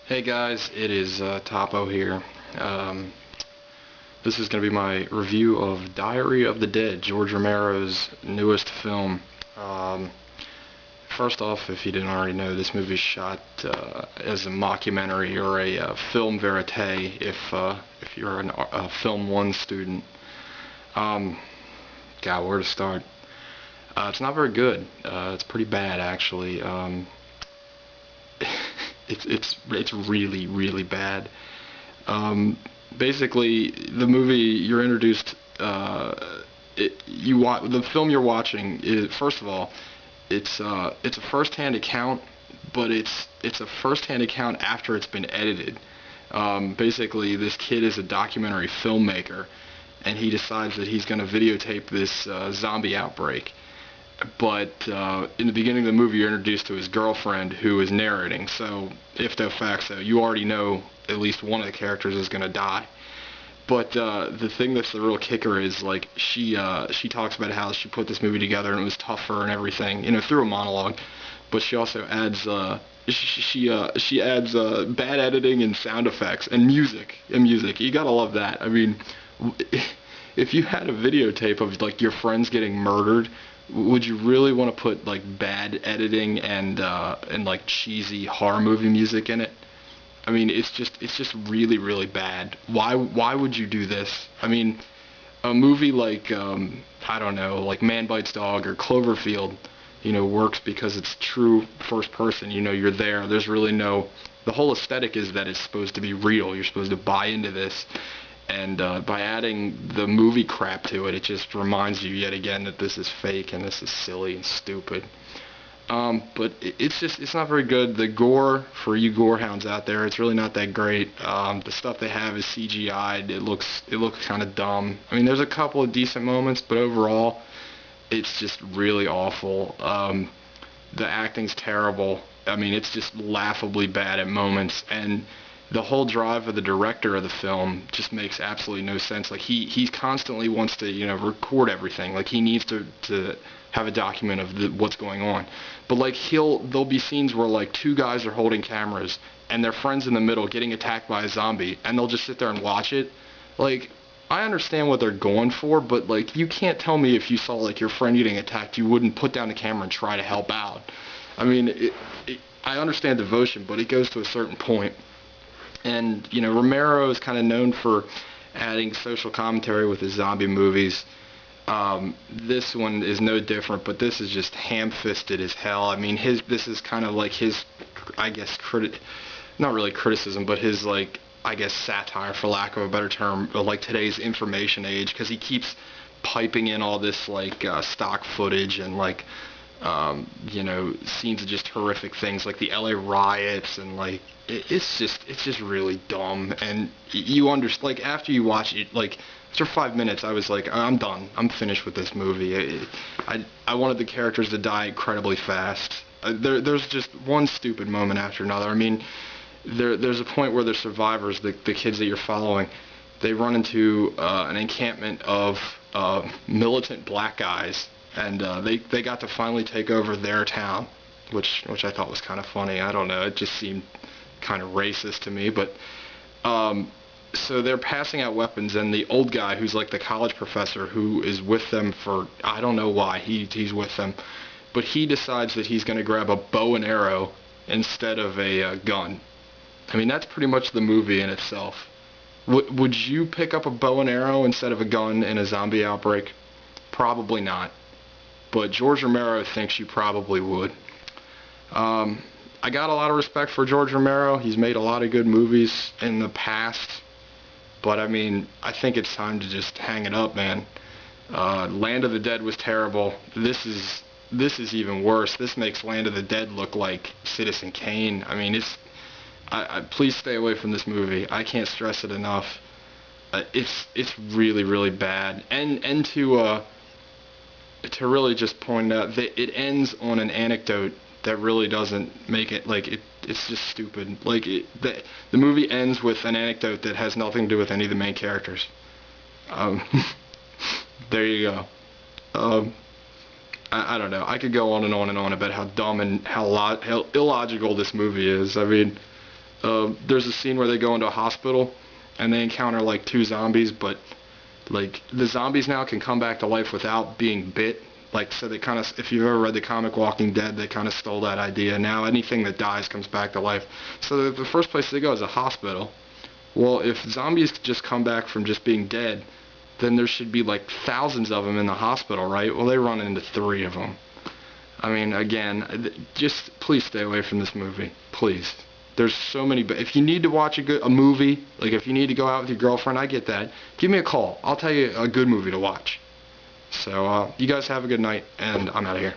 Hey guys, it is Topo here. Um, this is going to be my review of Diary of the Dead, George Romero's newest film. Um, First off, if you didn't already know, this movie is shot as a mockumentary or a film verite if you're a Film 1 student. Um, God, where to start? It's not very good. It's pretty bad, actually. It's really, really bad. Um, Basically, the movie you're introduced, the film you're watching is, first of all, it's a first-hand account, but it's a first-hand account after it's been edited. Basically, this kid is a documentary filmmaker, and he decides that he's going to videotape this zombie outbreak. But in the beginning of the movie, you're introduced to his girlfriend who is narrating. So, if de facto, you already know at least one of the characters is going to die. But the thing that's the real kicker is like she talks about how she put this movie together and it was tough for her and everything, through a monologue. But she also adds she adds bad editing and sound effects and music. You gotta love that. I mean, if you had a videotape of like your friends getting murdered, would you really want to put like bad editing and like cheesy horror movie music in it? I mean, it's just really, really bad. Why would you do this? I mean, a movie like I don't know, like Man Bites Dog or Cloverfield, works because it's true first person. You're there. There's really no. The whole aesthetic is that it's supposed to be real. You're supposed to buy into this, and by adding the movie crap to it, it just reminds you yet again that this is fake and this is silly and stupid. But it's not very good. The gore, for you gore hounds out there, it's really not that great. The stuff they have is CGI'd. It looks kind of dumb. I mean, there's a couple of decent moments, but overall, it's just really awful. The acting's terrible. I mean, it's just laughably bad at moments, and the whole drive of the director of the film just makes absolutely no sense. Like he constantly wants to record everything. Like he needs to have a document of what's going on. But like there'll be scenes where like two guys are holding cameras and their friends in the middle getting attacked by a zombie, and they'll just sit there and watch it. Like, I understand what they're going for, but like you can't tell me if you saw like your friend getting attacked, you wouldn't put down the camera and try to help out. I mean, I understand devotion, but it goes to a certain point. And Romero is kind of known for adding social commentary with his zombie movies. This one is no different, but this is just ham-fisted as hell. I mean, this is kind of like his, I guess, not really criticism, but his, like, I guess, satire, for lack of a better term, of like today's information age, because he keeps piping in all this like stock footage and like scenes of just horrific things like the LA riots, and like it's just really dumb. And you understand, like, after you watch it, like after 5 minutes, I was like, I'm done. I'm finished with this movie. I wanted the characters to die incredibly fast. There's just one stupid moment after another. I mean, there's a point where the survivors, the kids that you're following, they run into an encampment of militant black guys, and they got to finally take over their town, which I thought was kind of funny. I don't know, it just seemed kind of racist to me, but so they're passing out weapons, and the old guy who's like the college professor who is with them for, I don't know why he's with them, but he decides that he's going to grab a bow and arrow instead of a gun. I mean, that's pretty much the movie in itself. Would you pick up a bow and arrow instead of a gun in a zombie outbreak? Probably not. But George Romero thinks you probably would. I got a lot of respect for George Romero. He's made a lot of good movies in the past. But I mean, I think it's time to just hang it up, man. Land of the Dead was terrible. This is even worse. This makes Land of the Dead look like Citizen Kane. I mean, please stay away from this movie. I can't stress it enough. It's really, really bad. And to really just point out that it ends on an anecdote that really doesn't make it, like, it's just stupid. Like, the movie ends with an anecdote that has nothing to do with any of the main characters. Um, there you go. I don't know. I could go on and on and on about how dumb and how illogical this movie is. I mean, There's a scene where they go into a hospital and they encounter like 2 zombies, but like the zombies now can come back to life without being bit. Like, so they kind of, if you've ever read the comic Walking Dead, they kind of stole that idea. Now anything that dies comes back to life. So the first place they go is a hospital. Well, if zombies just come back from just being dead, then there should be like thousands of them in the hospital, right? Well, they run into 3 of them. I mean, again, just please stay away from this movie, please. There's so many. But if you need to watch a movie, like if you need to go out with your girlfriend, I get that. Give me a call. I'll tell you a good movie to watch. So you guys have a good night, and I'm out of here.